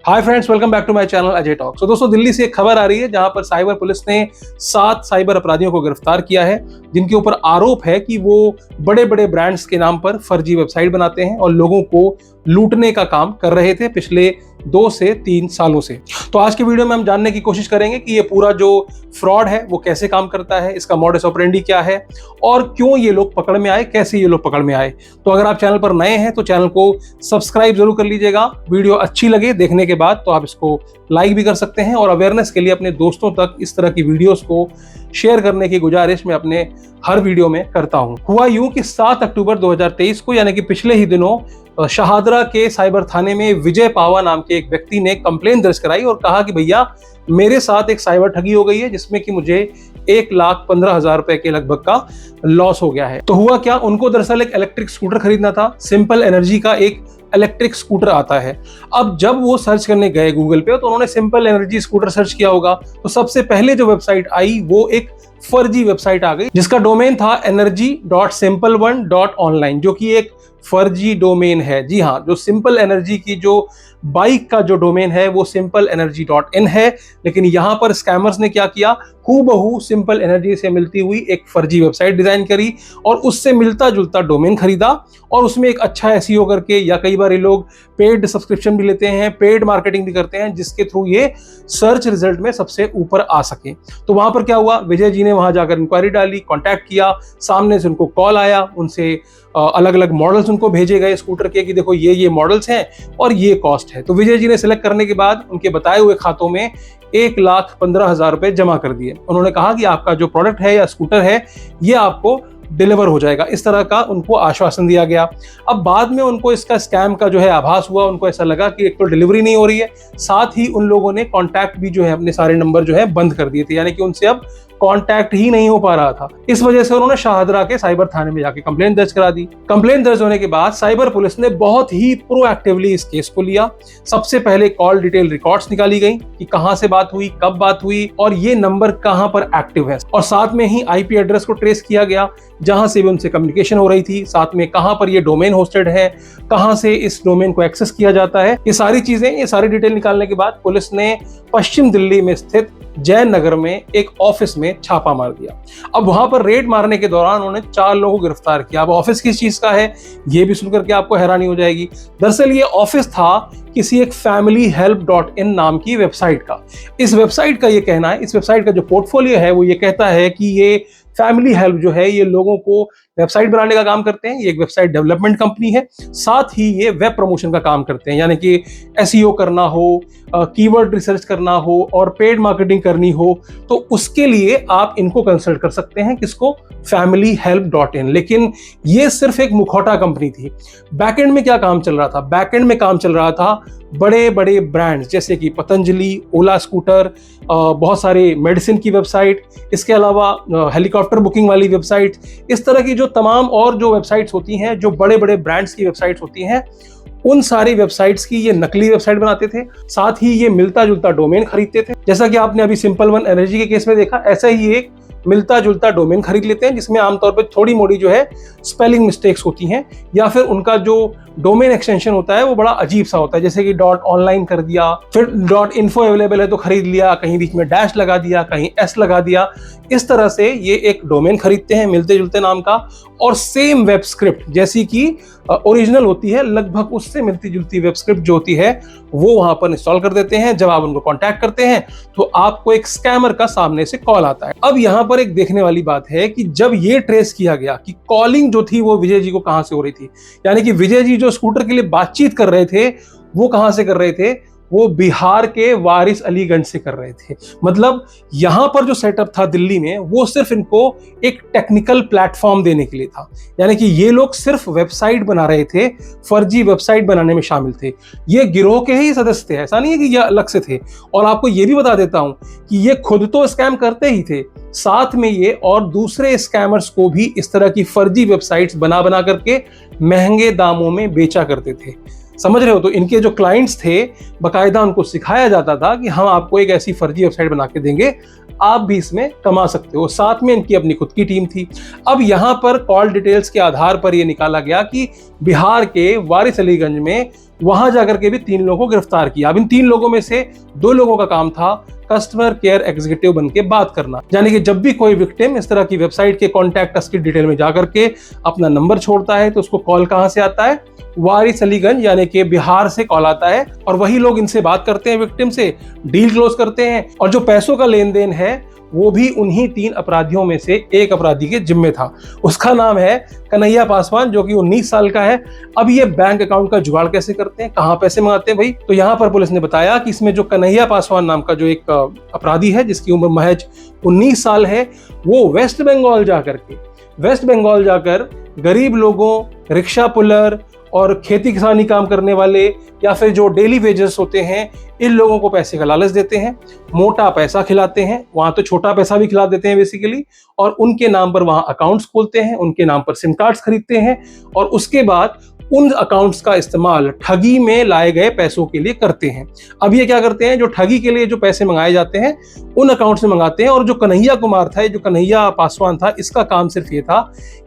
Hi friends, welcome back to my channel Ajay talk. तो दोस्तों, दिल्ली से एक खबर आ रही है जहां पर साइबर पुलिस ने 7 साइबर अपराधियों को गिरफ्तार किया है, जिनके ऊपर आरोप है कि वो बड़े बड़े ब्रांड्स के नाम पर फर्जी वेबसाइट बनाते हैं और लोगों को लूटने का काम कर रहे थे पिछले 2 से 3 सालों से। तो आज के वीडियो में हम जानने की कोशिश करेंगे कि ये पूरा जो फ्रॉड है वो कैसे काम करता है, इसका मॉडस ऑपरेंडी क्या है और क्यों ये लोग पकड़ में आए, कैसे ये लोग पकड़ में आए। तो अगर आप चैनल पर नए हैं तो चैनल को सब्सक्राइब जरूर कर लीजिएगा। वीडियो अच्छी लगे देखने के बाद तो आप इसको लाइक भी कर सकते हैं और अवेयरनेस के लिए अपने दोस्तों तक इस तरह की वीडियोस को शेयर करने की गुजारिश मैं अपने हर वीडियो में करता हूं। हुआ यूं कि 7 अक्टूबर 2023 को यानी कि पिछले ही दिनों शाहदरा के साइबर थाने में विजय पावा नाम के एक व्यक्ति ने कंप्लेन दर्ज कराई और कहा कि भैया मेरे साथ एक साइबर ठगी हो गई है जिसमें कि मुझे 1,15,000 रुपए के लगभग का लॉस हो गया है। तो हुआ क्या, उनको दरअसल एक इलेक्ट्रिक स्कूटर खरीदना था। सिंपल एनर्जी का एक इलेक्ट्रिक स्कूटर आता है। अब जब वो सर्च करने गए गूगल पे तो उन्होंने सिंपल एनर्जी स्कूटर सर्च किया होगा, तो सबसे पहले जो वेबसाइट आई वो एक फर्जी वेबसाइट आ गई जिसका डोमेन था energy.simple1.online, जो कि एक फर्जी डोमेन है। जी हाँ, जो सिंपल एनर्जी की जो बाइक का जो डोमेन है वो simplenergy.in है, लेकिन यहां पर स्कैमर्स ने क्या किया, हूबहू सिंपल एनर्जी से मिलती हुई एक फर्जी वेबसाइट डिजाइन करी और उससे मिलता जुलता डोमेन खरीदा और उसमें एक अच्छा एसईओ करके, या कई बार ये लोग पेड सब्सक्रिप्शन भी लेते हैं, पेड मार्केटिंग भी करते हैं, जिसके थ्रू ये सर्च रिजल्ट में सबसे ऊपर आ सके। तो वहां पर क्या हुआ, विजय जी ने वहां जाकर इंक्वायरी डाली, कॉन्टैक्ट किया, सामने से उनको कॉल आया, उनसे अलग अलग मॉडल्स उनको भेजे गए स्कूटर के कि देखो ये मॉडल्स हैं और ये कॉस्ट है। तो विजय जी ने सिलेक्ट करने के बाद उनके बताए हुए खातों में 1,15,000 रुपए जमा कर दिए। उन्होंने कहा कि आपका जो प्रोडक्ट है या स्कूटर है ये आपको डिलीवर हो जाएगा, इस तरह का उनको आश्वासन दिया गया। अब बाद में उनको इसका स्कैम का जो है आभास हुआ, उनको ऐसा लगा कि एक तो डिलीवरी नहीं हो रही है, साथ ही उन लोगों ने कॉन्टैक्ट भी जो है अपने सारे नंबर जो है बंद कर दिए थे, यानी कि उनसे अब कांटेक्ट ही नहीं हो पा रहा था। इस वजह से उन्होंने शाहदरा के साइबर थाने में जाके कंप्लेंट दर्ज करा दी। कंप्लेंट दर्ज होने के बाद साइबर पुलिस ने बहुत ही प्रोएक्टिवली इस केस को लिया। सबसे पहले कॉल डिटेल रिकॉर्ड्स निकाली गई कि कहां से बात हुई, कब बात हुई और ये नंबर कहां पर एक्टिव है, और साथ में ही आईपी एड्रेस को ट्रेस किया गया जहां से भी उनसे कम्युनिकेशन हो रही थी, साथ में कहां पर ये डोमेन होस्टेड है, कहां से इस डोमेन को एक्सेस किया जाता है। ये सारी चीजें, ये सारी डिटेल निकालने के बाद पुलिस ने पश्चिम दिल्ली में स्थित जैन नगर में एक ऑफिस में छापा मार दिया। अब वहां पर रेड मारने के दौरान उन्होंने 4 लोगों को गिरफ्तार किया। अब ऑफिस किस चीज का है ये भी सुनकर के आपको हैरानी हो जाएगी। दरअसल ये ऑफिस था किसी एक familyhelp.in नाम की वेबसाइट का। इस वेबसाइट का ये कहना है, इस वेबसाइट का जो पोर्टफोलियो है वो ये कहता है कि ये फैमिली हेल्प जो है ये लोगों को वेबसाइट बनाने का काम करते हैं, ये एक वेबसाइट डेवलपमेंट कंपनी है, साथ ही ये वेब प्रमोशन का काम करते हैं, यानी कि एसईओ करना हो, कीवर्ड रिसर्च करना हो और पेड मार्केटिंग करनी हो तो उसके लिए आप इनको कंसल्ट कर सकते हैं। किसको? familyhelp.in। लेकिन ये सिर्फ एक मुखौटा कंपनी थी। बैकएंड में क्या काम चल रहा था? बैकएंड में काम चल रहा था बड़े बड़े ब्रांड्स जैसे कि पतंजलि, ओला स्कूटर, बहुत सारे मेडिसिन की वेबसाइट, इसके अलावा हेलीकॉप्टर बुकिंग वाली वेबसाइट, इस तरह की जो तमाम और जो वेबसाइट्स होती हैं, जो बड़े बड़े ब्रांड्स की वेबसाइट्स होती हैं, उन सारी वेबसाइट्स की ये नकली वेबसाइट बनाते थे। साथ ही ये मिलता जुलता डोमेन खरीदते थे, जैसा कि आपने अभी सिंपल वन एनर्जी के केस में देखा, ऐसा ही एक मिलता जुलता डोमेन खरीद लेते हैं जिसमें आमतौर पर थोड़ी मोड़ी जो है स्पेलिंग मिस्टेक्स होती हैं, या फिर उनका जो डोमेन एक्सटेंशन होता है वो बड़ा अजीब सा होता है, जैसे कि .online कर दिया, फिर .info अवेलेबल है तो खरीद लिया, कहीं बीच में डैश लगा दिया, कहीं एस लगा दिया। इस तरह से ये एक डोमेन खरीदते हैं मिलते जुलते नाम का, और सेम वेब स्क्रिप्ट जैसी कि ओरिजिनल होती है, लगभग उससे मिलती जुलती वेब स्क्रिप्ट जो होती है वो वहां पर इंस्टॉल कर देते हैं। जब आप उनको कॉन्टैक्ट करते हैं तो आपको एक स्कैमर का सामने से कॉल आता है। अब यहाँ पर एक देखने वाली बात है कि जब ये ट्रेस किया गया कि कॉलिंग जो थी वो विजय जी को कहां से हो रही थी, यानी कि विजय जी जो स्कूटर के लिए बातचीत कर रहे थे वो कहां से कर रहे थे, वो बिहार के वारिस अलीगंज से कर रहे थे। मतलब यहां पर जो सेटअप था दिल्ली में वो सिर्फ इनको एक टेक्निकल प्लेटफॉर्म देने के लिए था, यानी कि ये लोग सिर्फ वेबसाइट बना रहे थे, फर्जी वेबसाइट बनाने में शामिल थे। ये गिरोह के ही सदस्य थे, ऐसा नहीं है कि ये अलग से थे। और आपको ये भी बता देता हूं कि ये खुद तो स्कैम करते ही थे, साथ में ये और दूसरे स्कैमर्स को भी इस तरह की फर्जी वेबसाइट्स बना बना करके महंगे दामों में बेचा करते थे। समझ रहे हो? तो इनके जो क्लाइंट्स थे बकायदा उनको सिखाया जाता था कि हम आपको एक ऐसी फर्जी वेबसाइट बना के देंगे, आप भी इसमें कमा सकते हो। साथ में इनकी अपनी खुद की टीम थी। अब यहाँ पर कॉल डिटेल्स के आधार पर यह निकाला गया कि बिहार के वारिस अलीगंज में वहां जाकर के भी 3 लोगों को गिरफ्तार किया। अब इन 3 लोगों में से 2 लोगों का काम था कस्टमर केयर एग्जीक्यूटिव बन के बात करना, यानी कि जब भी कोई विक्टिम इस तरह की वेबसाइट के कॉन्टैक्ट अस की डिटेल में जाकर के अपना नंबर छोड़ता है तो उसको कॉल कहां से आता है, वारिस अलीगंज यानी कि बिहार से कॉल आता है और वही लोग इनसे बात करते हैं, विक्टिम से डील क्लोज करते हैं और जो पैसों का लेन देन है वो भी उन्हीं 3 अपराधियों में से एक अपराधी के जिम्मे था। उसका नाम है कन्हैया पासवान, जो कि 19 साल का है। अब ये बैंक अकाउंट का जुगाड़ कैसे करते हैं, कहां पैसे मंगाते हैं भाई, तो यहां पर पुलिस ने बताया कि इसमें जो कन्हैया पासवान नाम का जो एक अपराधी है जिसकी उम्र महज 19 साल है, वो वेस्ट बंगाल जाकर गरीब लोगों, रिक्शा पुलर और खेती किसानी काम करने वाले या फिर जो डेली वेजेस होते हैं, इन लोगों को पैसे का लालच देते हैं, मोटा पैसा खिलाते हैं, वहां तो छोटा पैसा भी खिला देते हैं बेसिकली, और उनके नाम पर वहां अकाउंट्स खोलते हैं, उनके नाम पर सिम कार्ड्स खरीदते हैं और उसके बाद उन अकाउंट्स का इस्तेमाल ठगी में लाए गए पैसों के लिए करते हैं। अब ये क्या करते हैं, जो ठगी के लिए जो पैसे मंगाए जाते हैं उन अकाउंट से मंगाते हैं। और जो कन्हैया कुमार था, जो कन्हैया पासवान था, इसका काम सिर्फ ये था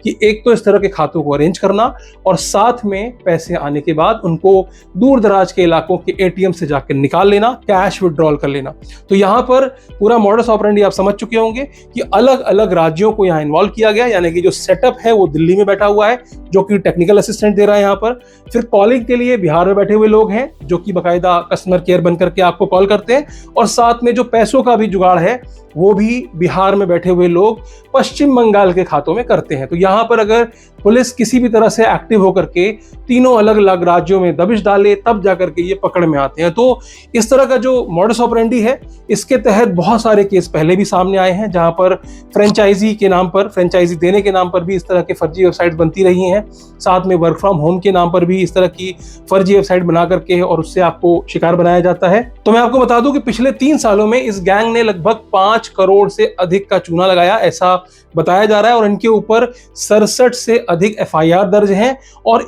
कि एक तो इस तरह के खातों को अरेंज करना और साथ में पैसे आने के बाद उनको दूर दराज के इलाकों के एटीएम से जाकर निकाल लेना, कैश विड्रॉल कर लेना। तो यहाँ पर पूरा मॉडस ऑपरेंडी आप समझ चुके होंगे कि अलग अलग राज्यों को यहाँ इन्वॉल्व किया गया, यानी कि जो सेटअप है वो दिल्ली में बैठा हुआ है जो कि टेक्निकल असिस्टेंट दे रहा है यहाँ पर। फिर कॉलिंग के लिए बिहार में बैठे हुए लोग हैं जो कि बाकायदा कस्टमर केयर बन करके आपको कॉल करते हैं और साथ में जो पैसों का भी जुगाड़ है वो भी बिहार में बैठे हुए लोग पश्चिम बंगाल के खातों में करते हैं। तो यहाँ पर अगर पुलिस किसी भी तरह से एक्टिव होकर के तीनों अलग अलग राज्यों में दबिश डाले तब जाकर के ये पकड़ में आते हैं। तो इस तरह का जो मॉडस ऑपरेंडी है इसके तहत बहुत सारे केस पहले भी सामने आए हैं जहां पर फ्रेंचाइजी के नाम पर, फ्रेंचाइजी देने के नाम पर भी इस तरह के फर्जी वेबसाइट बनती रही हैं। साथ में वर्क फ्रॉम होम के नाम पर भी इस तरह की फर्जी वेबसाइट बना करके और उससे आपको शिकार बनाया जाता है। तो मैं आपको बता दूं कि पिछले 3 सालों में इस गैंग ने लगभग 5 करोड़ से अधिक का चूना लगाया, ऐसा बताया जा रहा है। और इनके ऊपर 67 से अधिक एफआईआर दर्ज हैं और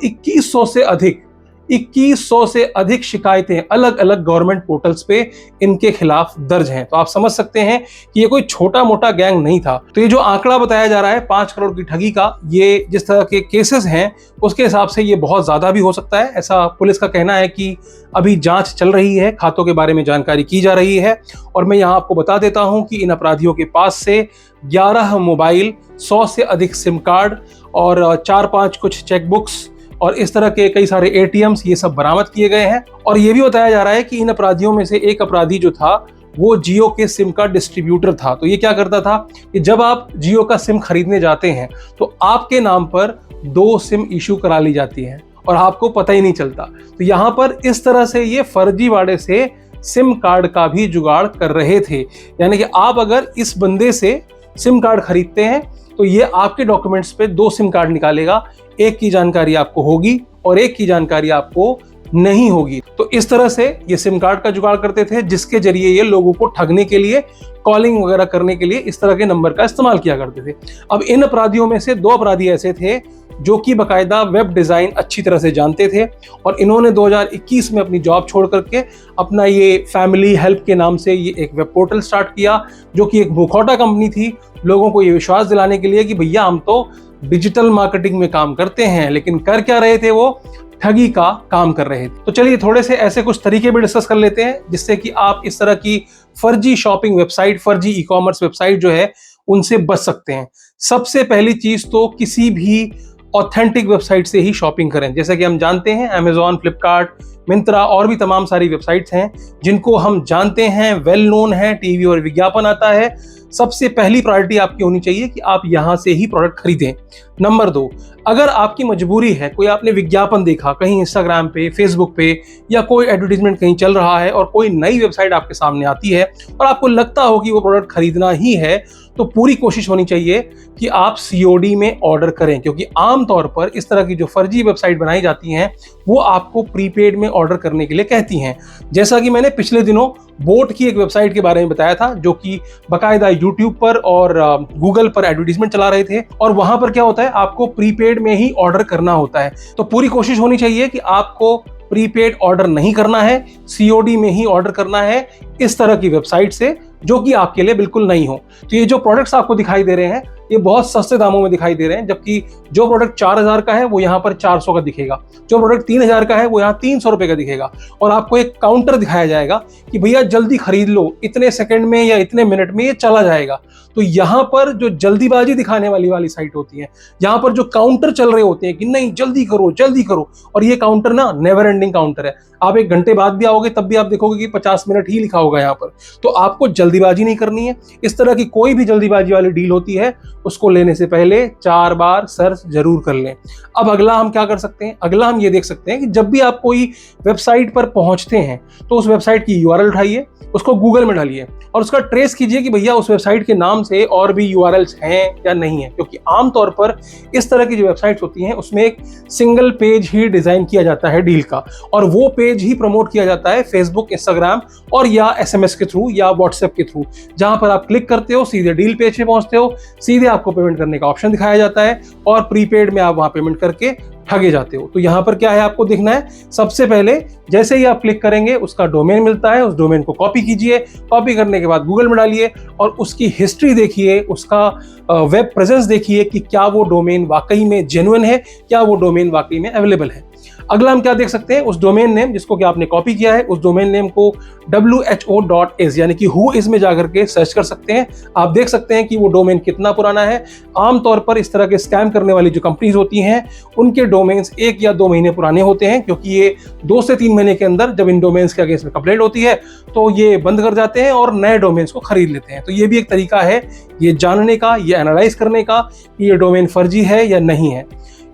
2100 से अधिक शिकायतें अलग अलग गवर्नमेंट पोर्टल्स पे इनके खिलाफ दर्ज हैं। तो आप समझ सकते हैं कि ये कोई छोटा मोटा गैंग नहीं था। तो ये जो आंकड़ा बताया जा रहा है 5 करोड़ की ठगी का, ये जिस तरह के केसेस हैं उसके हिसाब से ये बहुत ज्यादा भी हो सकता है, ऐसा पुलिस का कहना है कि अभी जांच चल रही है, खातों के बारे में जानकारी की जा रही है। और मैं यहाँ आपको बता देता हूँ कि इन अपराधियों के पास से 11 मोबाइल, 100 से अधिक सिम कार्ड और 4-5 कुछ चेकबुक्स और इस तरह के कई सारे एटीएम्स ये सब बरामद किए गए हैं। और ये भी बताया जा रहा है कि इन अपराधियों में से एक अपराधी जो था वो जियो के सिम का डिस्ट्रीब्यूटर था। तो ये क्या करता था कि जब आप जियो का सिम खरीदने जाते हैं तो आपके नाम पर 2 सिम इशू करा ली जाती है और आपको पता ही नहीं चलता। तो यहाँ पर इस तरह से ये फर्जीवाड़े से सिम कार्ड का भी जुगाड़ कर रहे थे, यानी कि आप अगर इस बंदे से सिम कार्ड खरीदते हैं तो ये आपके डॉक्यूमेंट्स पे 2 सिम कार्ड निकालेगा, एक की जानकारी आपको होगी और एक की जानकारी आपको नहीं होगी। तो इस तरह से ये सिम कार्ड का जुगाड़ करते थे जिसके जरिए ये लोगों को ठगने के लिए, कॉलिंग वगैरह करने के लिए इस तरह के नंबर का इस्तेमाल किया करते थे। अब इन अपराधियों में से 2 अपराधी ऐसे थे जो कि बाकायदा वेब डिजाइन अच्छी तरह से जानते थे और इन्होंने 2021 में अपनी जॉब छोड़ करके अपना ये फैमिली हेल्प के नाम से ये एक वेब पोर्टल स्टार्ट किया जो कि एक मुखौटा कंपनी थी, लोगों को ये विश्वास दिलाने के लिए कि भैया हम तो डिजिटल मार्केटिंग में काम करते हैं। लेकिन कर क्या रहे थे, वो ठगी का काम कर रहे थे। तो चलिए थोड़े से ऐसे कुछ तरीके भी डिस्कस कर लेते हैं जिससे कि आप इस तरह की फर्जी शॉपिंग वेबसाइट, फर्जी ई कॉमर्स वेबसाइट जो है उनसे बच सकते हैं। सबसे पहली चीज तो किसी भी ऑथेंटिक वेबसाइट से ही शॉपिंग करें। जैसे कि हम जानते हैं अमेजॉन, फ्लिपकार्ट, मिंत्रा और भी तमाम सारी वेबसाइट्स हैं जिनको हम जानते हैं, वेल नोन है, टीवी और विज्ञापन आता है। सबसे पहली प्रायोरिटी आपकी होनी चाहिए कि आप यहां से ही प्रोडक्ट खरीदें। नंबर 2, अगर आपकी मजबूरी है, कोई आपने विज्ञापन देखा कहीं इंस्टाग्राम पे, फेसबुक पे या कोई एडवर्टीजमेंट कहीं चल रहा है और कोई नई वेबसाइट आपके सामने आती है और आपको लगता हो कि वो प्रोडक्ट खरीदना ही है, तो पूरी कोशिश होनी चाहिए कि आप सीओडी में ऑर्डर करें, क्योंकि आमतौर पर इस तरह की जो फर्जी वेबसाइट बनाई जाती हैं वो आपको प्रीपेड में ऑर्डर करने के लिए कहती हैं। जैसा कि मैंने पिछले दिनों बोट की एक वेबसाइट के बारे में बताया था जो कि बाकायदा यूट्यूब पर और गूगल पर एडवर्टीजमेंट चला रहे थे और वहां पर क्या होता है, आपको प्रीपेड में ही ऑर्डर करना होता है। तो पूरी कोशिश होनी चाहिए कि आपको प्रीपेड ऑर्डर नहीं करना है, सीओडी में ही ऑर्डर करना है इस तरह की वेबसाइट से जो कि आपके लिए बिल्कुल नहीं हो। तो ये जो प्रोडक्ट्स आपको दिखाई दे रहे हैं ये बहुत सस्ते दामों में दिखाई दे रहे हैं, जबकि जो प्रोडक्ट 4000 का है वो यहाँ पर 400 का दिखेगा, जो प्रोडक्ट 3000 का है वो यहाँ 300 रुपए का दिखेगा। और आपको एक काउंटर दिखाया जाएगा कि भैया जल्दी खरीद लो, इतने सेकंड में या इतने मिनट में ये चला जाएगा। तो यहाँ पर जो जल्दीबाजी दिखाने वाली साइट होती है, यहाँ पर जो काउंटर चल रहे होते हैं कि नहीं जल्दी करो जल्दी करो, और ये काउंटर ना नेवर एंडिंग काउंटर है। आप 1 घंटे बाद भी आओगे तब भी आप देखोगे कि 50 मिनट ही लिखा होगा यहाँ पर। तो आपको जल्दीबाजी नहीं करनी है। इस तरह की कोई भी जल्दीबाजी वाली डील होती है उसको लेने से पहले 4 बार सर्च जरूर कर लें। अब अगला हम क्या कर सकते हैं, अगला हम ये देख सकते हैं कि जब भी आप कोई वेबसाइट पर पहुंचते हैं तो उस वेबसाइट की यूआरएल उठाइए, उसको गूगल में डालिए और उसका ट्रेस कीजिए कि भैया उस वेबसाइट के नाम से और भी यूआरएल्स हैं या नहीं है। क्योंकि आमतौर पर इस तरह की जो वेबसाइट्स होती हैं उसमें एक सिंगल पेज ही डिजाइन किया जाता है डील का, और वो पेज ही प्रमोट किया जाता है फेसबुक, इंस्टाग्राम और या एसएमएस के थ्रू या व्हाट्सएप के थ्रू। जहां पर आप क्लिक करते हो सीधे डील पेज पे पहुंचते हो, सीधे आपको पेमेंट करने का ऑप्शन दिखाया जाता है और प्रीपेड में आप वहां पेमेंट करके ठगे जाते हो। तो यहाँ पर क्या है आपको देखना है, सबसे पहले जैसे ही आप क्लिक करेंगे उसका डोमेन मिलता है, उस डोमेन को कॉपी कीजिए, कॉपी करने के बाद गूगल में डालिए और उसकी हिस्ट्री देखिए, उसका वेब प्रेजेंस देखिए कि क्या वो डोमेन वाकई में जेन्युइन है, क्या वो डोमेन वाकई में अवेलेबल है। अगला हम क्या देख सकते हैं, उस डोमेन नेम जिसको कि आपने कॉपी किया है, उस डोमेन नेम को who.is यानी कि हु इज में जाकर के सर्च कर सकते हैं। आप देख सकते हैं कि वो डोमेन कितना पुराना है। आमतौर पर इस तरह के स्कैम करने वाली जो कंपनीज होती हैं उनके डोमेन्स 1 या 2 महीने पुराने होते हैं, क्योंकि ये 2 से 3 महीने के अंदर जब इन डोमेन्स के अगेंस्ट में कंप्लेंट होती है तो ये बंद कर जाते हैं और नए डोमेन्स को खरीद लेते हैं। तो ये भी एक तरीका है ये जानने का, ये एनालाइज करने का कि ये डोमेन फर्जी है या नहीं है।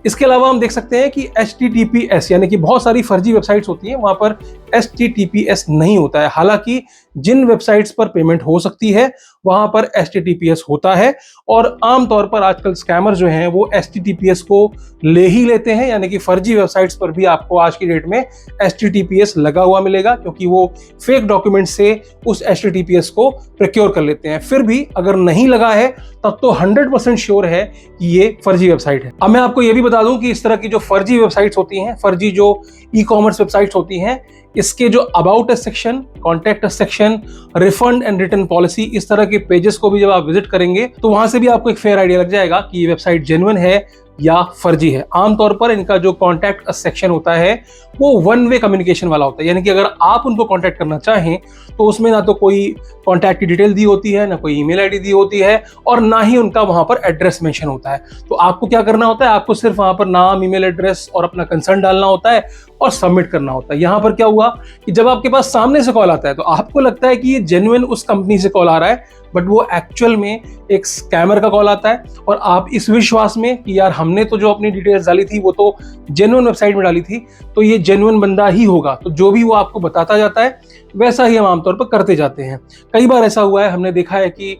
इसके अलावा हम देख सकते हैं कि HTTPS यानी कि बहुत सारी फर्जी वेबसाइट्स होती हैं, वहां पर HTTPS नहीं होता है। हालांकि जिन वेबसाइट्स पर पेमेंट हो सकती है वहां पर HTTPS होता है, और आमतौर पर आजकल स्कैमर जो हैं वो HTTPS को ले ही लेते हैं, यानी कि फर्जी वेबसाइट्स पर भी आपको आज की डेट में HTTPS लगा हुआ मिलेगा, क्योंकि वो फेक डॉक्यूमेंट से उस HTTPS को प्रोक्योर कर लेते हैं। फिर भी अगर नहीं लगा है तब तो 100% श्योर है कि ये फर्जी वेबसाइट है। अब मैं आपको ये भी बता दूं कि इस तरह की जो फर्जी वेबसाइट्स होती हैं, फर्जी जो ई-कॉमर्स वेबसाइट्स होती हैं, इसके जो about us section, contact us section, refund and return policy, इस तरह के पेजेस को भी जब आप विजिट करेंगे तो वहां से भी आपको एक फेयर आइडिया लग जाएगा कि ये वेबसाइट जेन्युइन है या फर्जी है। आमतौर पर इनका जो कॉन्टैक्ट अस सेक्शन होता है वो 1 वे कम्युनिकेशन वाला होता है, यानी कि अगर आप उनको कॉन्टैक्ट करना चाहें तो उसमें ना तो कोई कॉन्टैक्ट की डिटेल दी होती है, ना कोई ईमेल आईडी दी होती है, और ना ही उनका वहां पर एड्रेस मेंशन होता है। तो आपको क्या करना होता है, आपको सिर्फ वहां पर नाम, ईमेल एड्रेस और अपना कंसर्न डालना होता है और सबमिट करना होता है। यहाँ पर क्या हुआ कि जब आपके पास सामने से कॉल आता है तो आपको लगता है कि ये जेन्युइन उस कंपनी से कॉल आ रहा है, बट वो एक्चुअल में एक स्कैमर का कॉल आता है, और आप इस विश्वास में कि यार हमने तो जो अपनी डिटेल्स डाली थी वो तो जेन्युइन वेबसाइट में डाली थी, तो ये जेन्युइन बंदा ही होगा, तो जो भी वो आपको बताता जाता है वैसा ही हम आमतौर पर करते जाते हैं। कई बार ऐसा हुआ है, हमने देखा है कि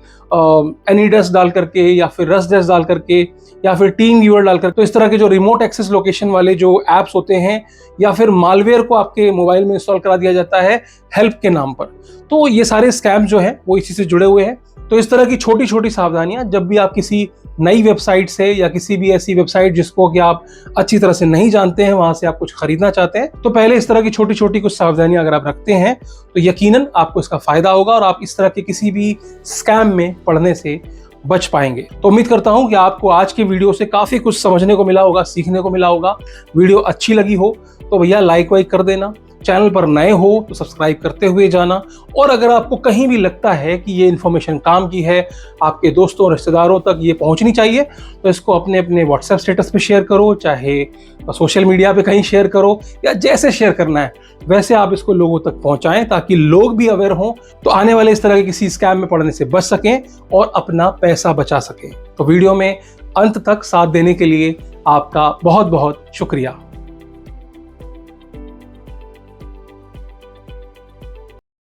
एनीडस डाल करके या फिर रसडेस डाल करके या फिर टीम व्यूअर डालकर, तो इस तरह के जो रिमोट एक्सेस लोकेशन वाले जो एप्स होते हैं या फिर मालवेयर को आपके मोबाइल में इंस्टॉल करा दिया जाता है हेल्प के नाम पर। तो ये सारे स्कैम जो हैं वो इसी से जुड़े हुए हैं। तो इस तरह की छोटी छोटी सावधानियां जब भी आप किसी नई वेबसाइट से या किसी भी ऐसी वेबसाइट जिसको कि आप अच्छी तरह से नहीं जानते हैं वहां से आप कुछ खरीदना चाहते हैं, तो पहले इस तरह की छोटी छोटी कुछ सावधानियां अगर आप रखते हैं तो यकीनन आपको इसका फायदा होगा और आप इस तरह के किसी भी स्कैम में पड़ने से बच पाएंगे। तो उम्मीद करता हूं कि आपको आज के वीडियो से काफी कुछ समझने को मिला होगा, सीखने को मिला होगा। वीडियो अच्छी लगी हो तो भैया लाइक वाइक कर देना, चैनल पर नए हो तो सब्सक्राइब करते हुए जाना, और अगर आपको कहीं भी लगता है कि ये इन्फॉर्मेशन काम की है, आपके दोस्तों रिश्तेदारों तक ये पहुंचनी चाहिए, तो इसको अपने अपने व्हाट्सएप स्टेटस पे शेयर करो, चाहे सोशल मीडिया पे कहीं शेयर करो, या जैसे शेयर करना है वैसे आप इसको लोगों तक पहुंचाएं, ताकि लोग भी अवेयर हों तो आने वाले इस तरह के किसी स्कैम में पड़ने से बच सकें और अपना पैसा बचा सकें। तो वीडियो में अंत तक साथ देने के लिए आपका बहुत बहुत शुक्रिया।